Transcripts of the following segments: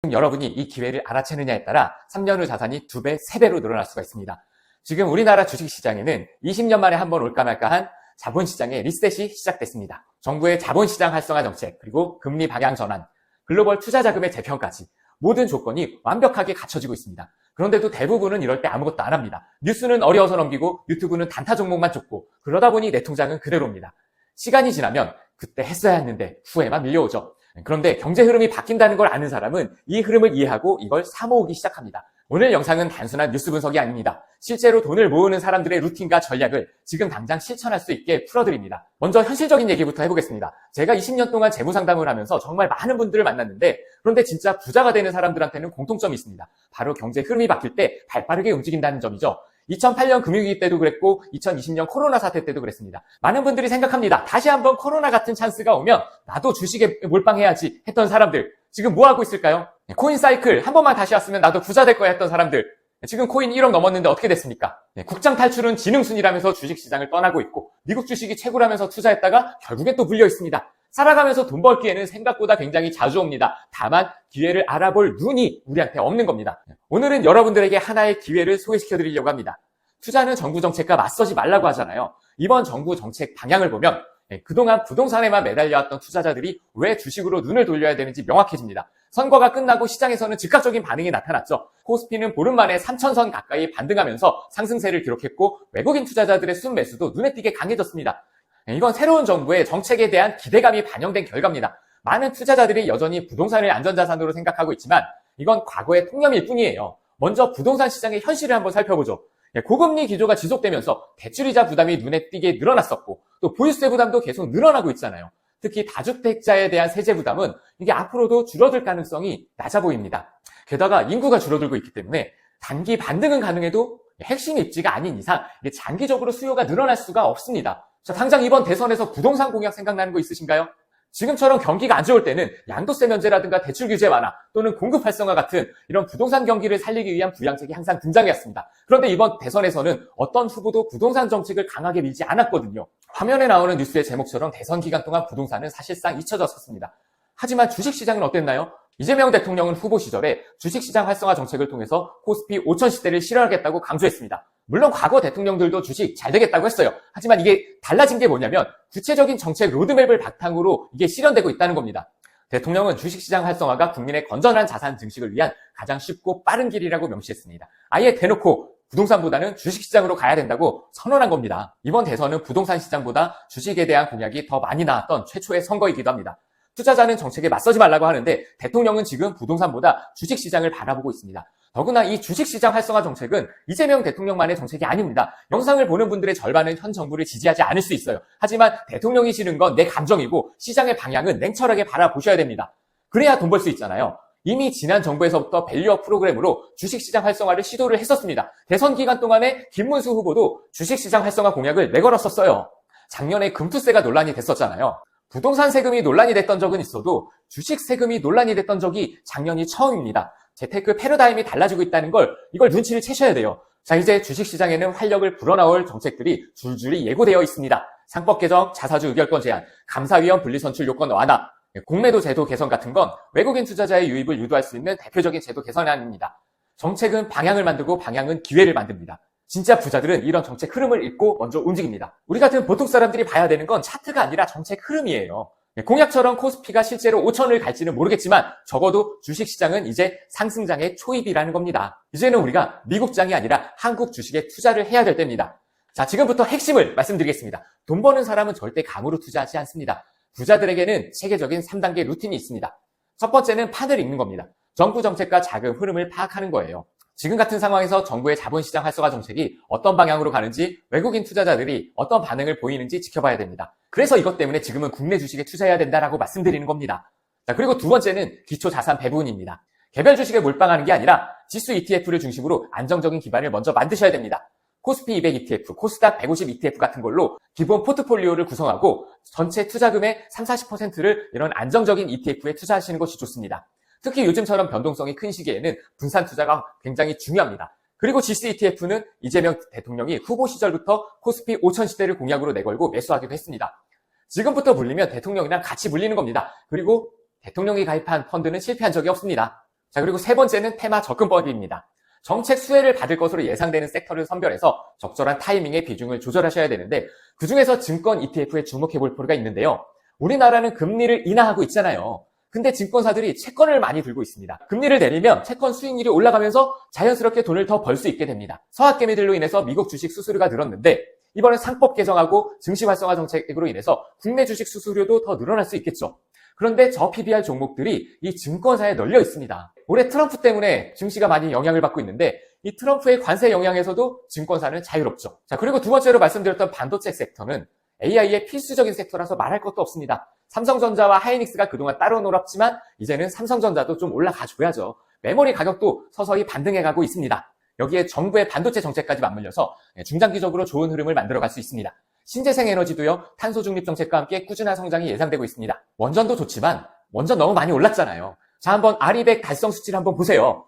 여러분이 이 기회를 알아채느냐에 따라 3년 후 자산이 2배, 3배로 늘어날 수가 있습니다. 지금 우리나라 주식시장에는 20년 만에 한번 올까 말까한 자본시장의 리셋이 시작됐습니다. 정부의 자본시장 활성화 정책, 그리고 금리 방향 전환, 글로벌 투자자금의 재편까지 모든 조건이 완벽하게 갖춰지고 있습니다. 그런데도 대부분은 이럴 때 아무것도 안 합니다. 뉴스는 어려워서 넘기고 유튜브는 단타 종목만 쫓고 그러다 보니 내 통장은 그대로입니다. 시간이 지나면 그때 했어야 했는데 후회만 밀려오죠. 그런데 경제 흐름이 바뀐다는 걸 아는 사람은 이 흐름을 이해하고 이걸 사모으기 시작합니다. 오늘 영상은 단순한 뉴스 분석이 아닙니다. 실제로 돈을 모으는 사람들의 루틴과 전략을 지금 당장 실천할 수 있게 풀어드립니다. 먼저 현실적인 얘기부터 해보겠습니다. 제가 20년 동안 재무상담을 하면서 정말 많은 분들을 만났는데 그런데 진짜 부자가 되는 사람들한테는 공통점이 있습니다. 바로 경제 흐름이 바뀔 때 발빠르게 움직인다는 점이죠. 2008년 금융위기 때도 그랬고 2020년 코로나 사태 때도 그랬습니다. 많은 분들이 생각합니다. 다시 한번 코로나 같은 찬스가 오면 나도 주식에 몰빵해야지 했던 사람들 지금 뭐 하고 있을까요? 코인 사이클 한 번만 다시 왔으면 나도 부자 될 거야 했던 사람들 지금 코인 1억 넘었는데 어떻게 됐습니까? 국장 탈출은 지능순이라면서 주식시장을 떠나고 있고 미국 주식이 최고라면서 투자했다가 결국엔 또 물려 있습니다. 살아가면서 돈 벌 기회는 생각보다 굉장히 자주 옵니다. 다만 기회를 알아볼 눈이 우리한테 없는 겁니다. 오늘은 여러분들에게 하나의 기회를 소개시켜 드리려고 합니다. 투자는 정부 정책과 맞서지 말라고 하잖아요. 이번 정부 정책 방향을 보면 그동안 부동산에만 매달려왔던 투자자들이 왜 주식으로 눈을 돌려야 되는지 명확해집니다. 선거가 끝나고 시장에서는 즉각적인 반응이 나타났죠. 코스피는 보름 만에 3,000선 가까이 반등하면서 상승세를 기록했고 외국인 투자자들의 순매수도 눈에 띄게 강해졌습니다. 이건 새로운 정부의 정책에 대한 기대감이 반영된 결과입니다. 많은 투자자들이 여전히 부동산을 안전자산으로 생각하고 있지만 이건 과거의 통념일 뿐이에요. 먼저 부동산 시장의 현실을 한번 살펴보죠. 고금리 기조가 지속되면서 대출이자 부담이 눈에 띄게 늘어났었고 또 보유세 부담도 계속 늘어나고 있잖아요. 특히 다주택자에 대한 세제 부담은 이게 앞으로도 줄어들 가능성이 낮아 보입니다. 게다가 인구가 줄어들고 있기 때문에 단기 반등은 가능해도 핵심 입지가 아닌 이상 이게 장기적으로 수요가 늘어날 수가 없습니다. 자, 당장 이번 대선에서 부동산 공약 생각나는 거 있으신가요? 지금처럼 경기가 안 좋을 때는 양도세 면제라든가 대출 규제 완화 또는 공급 활성화 같은 이런 부동산 경기를 살리기 위한 부양책이 항상 등장했습니다. 그런데 이번 대선에서는 어떤 후보도 부동산 정책을 강하게 밀지 않았거든요. 화면에 나오는 뉴스의 제목처럼 대선 기간 동안 부동산은 사실상 잊혀졌었습니다. 하지만 주식시장은 어땠나요? 이재명 대통령은 후보 시절에 주식시장 활성화 정책을 통해서 코스피 5,000시대를 실현하겠다고 강조했습니다. 물론 과거 대통령들도 주식 잘 되겠다고 했어요. 하지만 이게 달라진 게 뭐냐면 구체적인 정책 로드맵을 바탕으로 이게 실현되고 있다는 겁니다. 대통령은 주식시장 활성화가 국민의 건전한 자산 증식을 위한 가장 쉽고 빠른 길이라고 명시했습니다. 아예 대놓고 부동산보다는 주식시장으로 가야 된다고 선언한 겁니다. 이번 대선은 부동산 시장보다 주식에 대한 공약이 더 많이 나왔던 최초의 선거이기도 합니다. 투자자는 정책에 맞서지 말라고 하는데 대통령은 지금 부동산보다 주식시장을 바라보고 있습니다. 더구나 이 주식시장 활성화 정책은 이재명 대통령만의 정책이 아닙니다. 영상을 보는 분들의 절반은 현 정부를 지지하지 않을 수 있어요. 하지만 대통령이 싫은 건 내 감정이고 시장의 방향은 냉철하게 바라보셔야 됩니다. 그래야 돈 벌 수 있잖아요. 이미 지난 정부에서부터 밸류업 프로그램으로 주식시장 활성화를 시도를 했었습니다. 대선 기간 동안에 김문수 후보도 주식시장 활성화 공약을 내걸었었어요. 작년에 금투세가 논란이 됐었잖아요. 부동산 세금이 논란이 됐던 적은 있어도 주식 세금이 논란이 됐던 적이 작년이 처음입니다. 재테크 패러다임이 달라지고 있다는 이걸 눈치를 채셔야 돼요. 자, 이제 주식시장에는 활력을 불어넣을 정책들이 줄줄이 예고되어 있습니다. 상법 개정, 자사주 의결권 제한, 감사위원 분리선출 요건 완화, 공매도 제도 개선 같은 건 외국인 투자자의 유입을 유도할 수 있는 대표적인 제도 개선안입니다. 정책은 방향을 만들고 방향은 기회를 만듭니다. 진짜 부자들은 이런 정책 흐름을 읽고 먼저 움직입니다. 우리 같은 보통 사람들이 봐야 되는 건 차트가 아니라 정책 흐름이에요. 공약처럼 코스피가 실제로 5천을 갈지는 모르겠지만 적어도 주식시장은 이제 상승장의 초입이라는 겁니다. 이제는 우리가 미국장이 아니라 한국 주식에 투자를 해야 될 때입니다. 자, 지금부터 핵심을 말씀드리겠습니다. 돈 버는 사람은 절대 감으로 투자하지 않습니다. 부자들에게는 체계적인 3단계 루틴이 있습니다. 첫 번째는 판을 읽는 겁니다. 정부 정책과 자금 흐름을 파악하는 거예요. 지금 같은 상황에서 정부의 자본시장 활성화 정책이 어떤 방향으로 가는지 외국인 투자자들이 어떤 반응을 보이는지 지켜봐야 됩니다. 그래서 이것 때문에 지금은 국내 주식에 투자해야 된다라고 말씀드리는 겁니다. 자, 그리고 두 번째는 기초자산 배분입니다. 개별 주식에 몰빵하는 게 아니라 지수 ETF를 중심으로 안정적인 기반을 먼저 만드셔야 됩니다. 코스피 200 ETF, 코스닥 150 ETF 같은 걸로 기본 포트폴리오를 구성하고 전체 투자금의 30-40%를 이런 안정적인 ETF에 투자하시는 것이 좋습니다. 특히 요즘처럼 변동성이 큰 시기에는 분산 투자가 굉장히 중요합니다. 그리고 지수 ETF는 이재명 대통령이 후보 시절부터 코스피 5,000시대를 공약으로 내걸고 매수하기도 했습니다. 지금부터 물리면 대통령이랑 같이 물리는 겁니다. 그리고 대통령이 가입한 펀드는 실패한 적이 없습니다. 자, 그리고 세 번째는 테마 접근법입니다. 정책 수혜를 받을 것으로 예상되는 섹터를 선별해서 적절한 타이밍에 비중을 조절하셔야 되는데 그중에서 증권 ETF에 주목해 볼 필요가 있는데요. 우리나라는 금리를 인하하고 있잖아요. 근데 증권사들이 채권을 많이 들고 있습니다. 금리를 내리면 채권 수익률이 올라가면서 자연스럽게 돈을 더 벌 수 있게 됩니다. 서학개미들로 인해서 미국 주식 수수료가 늘었는데 이번에 상법 개정하고 증시 활성화 정책으로 인해서 국내 주식 수수료도 더 늘어날 수 있겠죠. 그런데 저 PBR 종목들이 이 증권사에 널려 있습니다. 올해 트럼프 때문에 증시가 많이 영향을 받고 있는데 이 트럼프의 관세 영향에서도 증권사는 자유롭죠. 자, 그리고 두 번째로 말씀드렸던 반도체 섹터는 AI의 필수적인 섹터라서 말할 것도 없습니다. 삼성전자와 하이닉스가 그동안 따로 놀았지만 이제는 삼성전자도 좀 올라가줘야죠. 메모리 가격도 서서히 반등해가고 있습니다. 여기에 정부의 반도체 정책까지 맞물려서 중장기적으로 좋은 흐름을 만들어갈 수 있습니다. 신재생 에너지도요, 탄소 중립 정책과 함께 꾸준한 성장이 예상되고 있습니다. 원전도 좋지만 원전 너무 많이 올랐잖아요. 자, 한번 R200 달성 수치를 한번 보세요.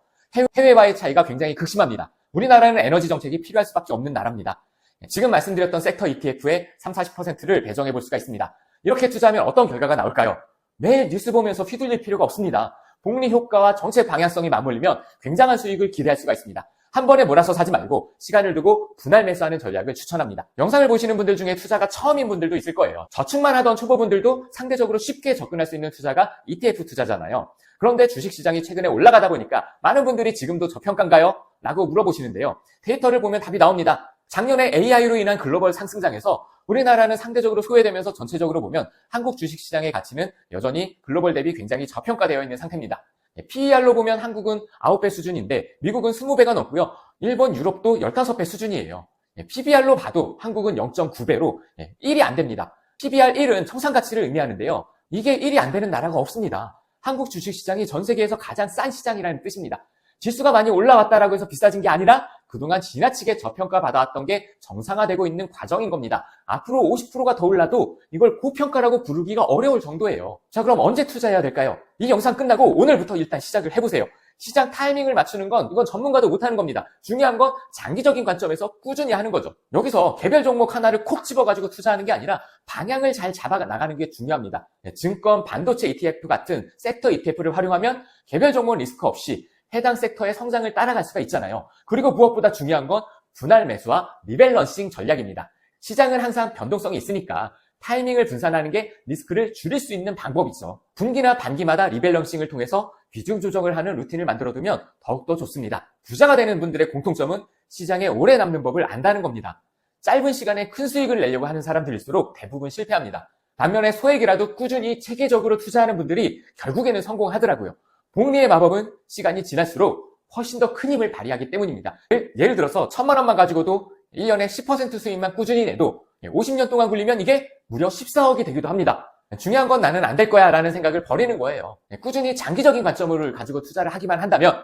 해외와의 차이가 굉장히 극심합니다. 우리나라는 에너지 정책이 필요할 수밖에 없는 나라입니다. 지금 말씀드렸던 섹터 ETF의 30-40%를 배정해 볼 수가 있습니다. 이렇게 투자하면 어떤 결과가 나올까요? 매일 뉴스 보면서 휘둘릴 필요가 없습니다. 복리 효과와 정책 방향성이 맞물리면 굉장한 수익을 기대할 수가 있습니다. 한 번에 몰아서 사지 말고 시간을 두고 분할 매수하는 전략을 추천합니다. 영상을 보시는 분들 중에 투자가 처음인 분들도 있을 거예요. 저축만 하던 초보분들도 상대적으로 쉽게 접근할 수 있는 투자가 ETF 투자잖아요. 그런데 주식시장이 최근에 올라가다 보니까 많은 분들이 지금도 저평가인가요? 라고 물어보시는데요. 데이터를 보면 답이 나옵니다. 작년에 AI로 인한 글로벌 상승장에서 우리나라는 상대적으로 소외되면서 전체적으로 보면 한국 주식시장의 가치는 여전히 글로벌 대비 굉장히 저평가되어 있는 상태입니다. PER로 보면 한국은 9배 수준인데 미국은 20배가 넘고요. 일본, 유럽도 15배 수준이에요. PBR로 봐도 한국은 0.9배로 1이 안 됩니다. PBR 1은 청산가치를 의미하는데요. 이게 1이 안 되는 나라가 없습니다. 한국 주식시장이 전 세계에서 가장 싼 시장이라는 뜻입니다. 지수가 많이 올라왔다라고 해서 비싸진 게 아니라 그동안 지나치게 저평가 받아왔던 게 정상화되고 있는 과정인 겁니다. 앞으로 50%가 더 올라도 이걸 고평가라고 부르기가 어려울 정도예요. 자, 그럼 언제 투자해야 될까요? 이 영상 끝나고 오늘부터 일단 시작을 해보세요. 시장 타이밍을 맞추는 건 이건 전문가도 못하는 겁니다. 중요한 건 장기적인 관점에서 꾸준히 하는 거죠. 여기서 개별 종목 하나를 콕 집어가지고 투자하는 게 아니라 방향을 잘 잡아 나가는 게 중요합니다. 증권, 반도체 ETF 같은 섹터 ETF를 활용하면 개별 종목 리스크 없이 해당 섹터의 성장을 따라갈 수가 있잖아요. 그리고 무엇보다 중요한 건 분할 매수와 리밸런싱 전략입니다. 시장은 항상 변동성이 있으니까 타이밍을 분산하는 게 리스크를 줄일 수 있는 방법이죠. 분기나 반기마다 리밸런싱을 통해서 비중 조정을 하는 루틴을 만들어두면 더욱더 좋습니다. 부자가 되는 분들의 공통점은 시장에 오래 남는 법을 안다는 겁니다. 짧은 시간에 큰 수익을 내려고 하는 사람들일수록 대부분 실패합니다. 반면에 소액이라도 꾸준히 체계적으로 투자하는 분들이 결국에는 성공하더라고요. 복리의 마법은 시간이 지날수록 훨씬 더 큰 힘을 발휘하기 때문입니다. 예를 들어서 1,000만 원만 가지고도 1년에 10% 수익만 꾸준히 내도 50년 동안 굴리면 이게 무려 14억이 되기도 합니다. 중요한 건 나는 안 될 거야 라는 생각을 버리는 거예요. 꾸준히 장기적인 관점을 가지고 투자를 하기만 한다면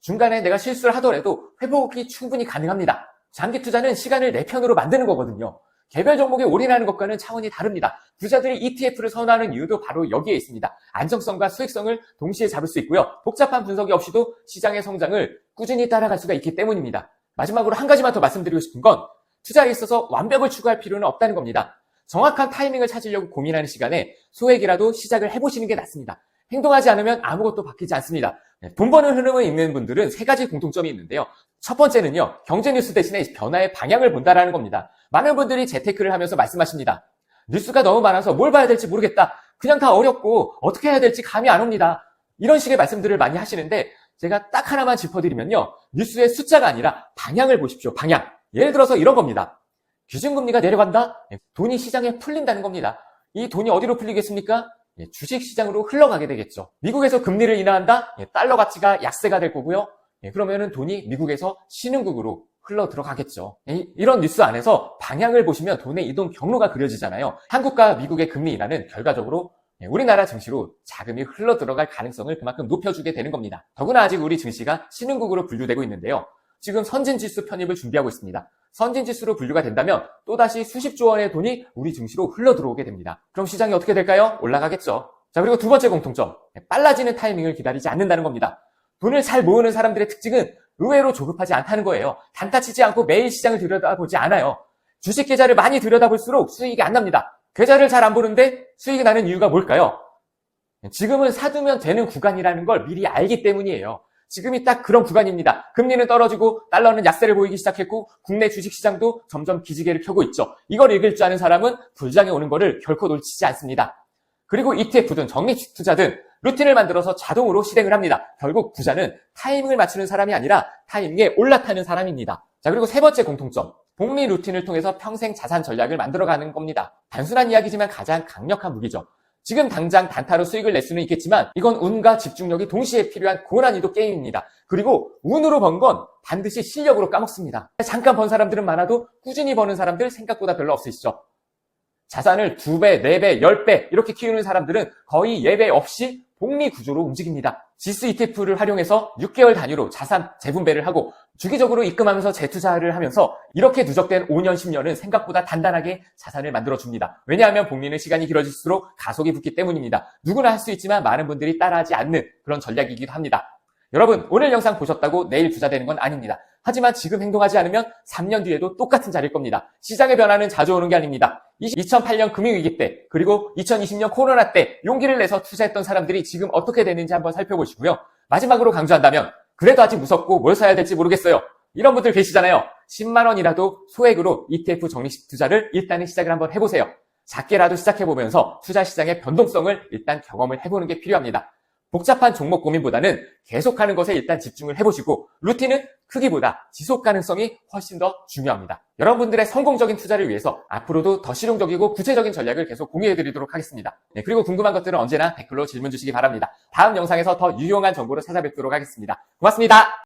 중간에 내가 실수를 하더라도 회복이 충분히 가능합니다. 장기 투자는 시간을 내 편으로 만드는 거거든요. 개별 종목에 올인하는 것과는 차원이 다릅니다. 부자들이 ETF를 선호하는 이유도 바로 여기에 있습니다. 안정성과 수익성을 동시에 잡을 수 있고요. 복잡한 분석이 없이도 시장의 성장을 꾸준히 따라갈 수가 있기 때문입니다. 마지막으로 한 가지만 더 말씀드리고 싶은 건 투자에 있어서 완벽을 추구할 필요는 없다는 겁니다. 정확한 타이밍을 찾으려고 고민하는 시간에 소액이라도 시작을 해보시는 게 낫습니다. 행동하지 않으면 아무것도 바뀌지 않습니다. 돈 버는 흐름을 읽는 분들은 세 가지 공통점이 있는데요. 첫 번째는요, 경제 뉴스 대신에 변화의 방향을 본다라는 겁니다. 많은 분들이 재테크를 하면서 말씀하십니다. 뉴스가 너무 많아서 뭘 봐야 될지 모르겠다. 그냥 다 어렵고 어떻게 해야 될지 감이 안 옵니다. 이런 식의 말씀들을 많이 하시는데 제가 딱 하나만 짚어드리면요. 뉴스의 숫자가 아니라 방향을 보십시오. 방향. 예를 들어서 이런 겁니다. 기준금리가 내려간다? 돈이 시장에 풀린다는 겁니다. 이 돈이 어디로 풀리겠습니까? 주식시장으로 흘러가게 되겠죠. 미국에서 금리를 인하한다? 달러 가치가 약세가 될 거고요. 그러면은 돈이 미국에서 신흥국으로 흘러 들어가겠죠. 이런 뉴스 안에서 방향을 보시면 돈의 이동 경로가 그려지잖아요. 한국과 미국의 금리 인하는 결과적으로 우리나라 증시로 자금이 흘러 들어갈 가능성을 그만큼 높여주게 되는 겁니다. 더구나 아직 우리 증시가 신흥국으로 분류되고 있는데요. 지금 선진지수 편입을 준비하고 있습니다. 선진지수로 분류가 된다면 또다시 수십조 원의 돈이 우리 증시로 흘러 들어오게 됩니다. 그럼 시장이 어떻게 될까요? 올라가겠죠. 자, 그리고 두 번째 공통점. 빨라지는 타이밍을 기다리지 않는다는 겁니다. 돈을 잘 모으는 사람들의 특징은 의외로 조급하지 않다는 거예요. 단타 치지 않고 매일 시장을 들여다보지 않아요. 주식 계좌를 많이 들여다볼수록 수익이 안 납니다. 계좌를 잘 안 보는데 수익이 나는 이유가 뭘까요? 지금은 사두면 되는 구간이라는 걸 미리 알기 때문이에요. 지금이 딱 그런 구간입니다. 금리는 떨어지고 달러는 약세를 보이기 시작했고 국내 주식시장도 점점 기지개를 펴고 있죠. 이걸 읽을 줄 아는 사람은 불장에 오는 거를 결코 놓치지 않습니다. 그리고 ETF든 적립투자든 루틴을 만들어서 자동으로 실행을 합니다. 결국 부자는 타이밍을 맞추는 사람이 아니라 타이밍에 올라타는 사람입니다. 자, 그리고 세 번째 공통점. 복리 루틴을 통해서 평생 자산 전략을 만들어가는 겁니다. 단순한 이야기지만 가장 강력한 무기죠. 지금 당장 단타로 수익을 낼 수는 있겠지만 이건 운과 집중력이 동시에 필요한 고난이도 게임입니다. 그리고 운으로 번 건 반드시 실력으로 까먹습니다. 잠깐 번 사람들은 많아도 꾸준히 버는 사람들 생각보다 별로 없으시죠? 자산을 2배, 4배, 10배 이렇게 키우는 사람들은 거의 예외 없이 복리 구조로 움직입니다. 지수 ETF를 활용해서 6개월 단위로 자산 재분배를 하고 주기적으로 입금하면서 재투자를 하면서 이렇게 누적된 5년, 10년은 생각보다 단단하게 자산을 만들어줍니다. 왜냐하면 복리는 시간이 길어질수록 가속이 붙기 때문입니다. 누구나 할 수 있지만 많은 분들이 따라하지 않는 그런 전략이기도 합니다. 여러분, 오늘 영상 보셨다고 내일 부자 되는 건 아닙니다. 하지만 지금 행동하지 않으면 3년 뒤에도 똑같은 자리일 겁니다. 시장의 변화는 자주 오는 게 아닙니다. 2008년 금융위기 때 그리고 2020년 코로나 때 용기를 내서 투자했던 사람들이 지금 어떻게 되는지 한번 살펴보시고요. 마지막으로 강조한다면 그래도 아직 무섭고 뭘 사야 될지 모르겠어요. 이런 분들 계시잖아요. 10만 원이라도 소액으로 ETF 적립식 투자를 일단은 시작을 한번 해보세요. 작게라도 시작해보면서 투자 시장의 변동성을 일단 경험을 해보는 게 필요합니다. 복잡한 종목 고민보다는 계속하는 것에 일단 집중을 해보시고 루틴은 크기보다 지속 가능성이 훨씬 더 중요합니다. 여러분들의 성공적인 투자를 위해서 앞으로도 더 실용적이고 구체적인 전략을 계속 공유해드리도록 하겠습니다. 그리고 궁금한 것들은 언제나 댓글로 질문 주시기 바랍니다. 다음 영상에서 더 유용한 정보로 찾아뵙도록 하겠습니다. 고맙습니다.